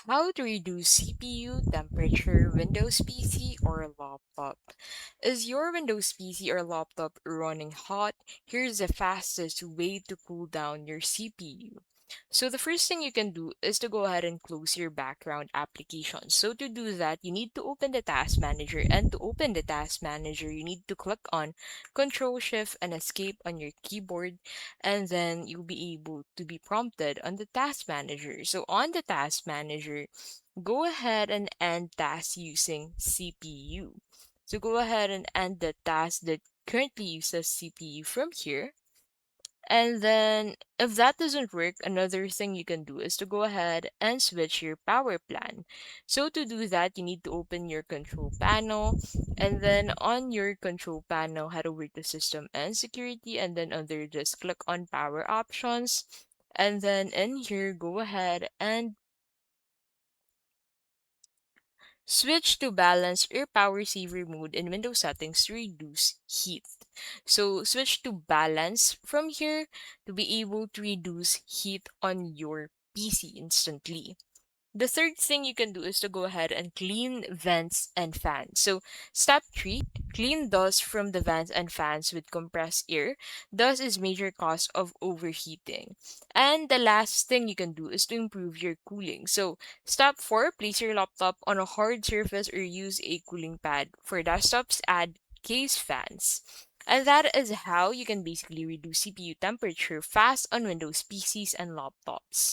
How to reduce CPU temperature, Windows PC or laptop? Is your Windows PC or laptop running hot? Here's the fastest way to cool down your CPU. So the first thing you can do is to go ahead and close your background application. So to do that, you need to open the task manager, and to open the task manager, you need to click on Control Shift and Escape on your keyboard, and then you'll be able to be prompted on the task manager. So on the task manager, go ahead and end task using CPU. So go ahead and end the task that currently uses CPU from here. And then, if that doesn't work, another thing you can do is to go ahead and switch your power plan. So, to do that, you need to open your control panel, and then on your control panel, head over to System and Security, and then under this, click on Power Options. And then in here, go ahead and switch to balance or power saver mode in Windows settings to reduce heat. So switch to balance from here to be able to reduce heat on your PC instantly. The third thing you can do is to go ahead and clean vents and fans. So, step 3, clean dust from the vents and fans with compressed air. Dust is major cause of overheating. And the last thing you can do is to improve your cooling. So, step 4, place your laptop on a hard surface or use a cooling pad. For desktops, add case fans. And that is how you can basically reduce CPU temperature fast on Windows PCs and laptops.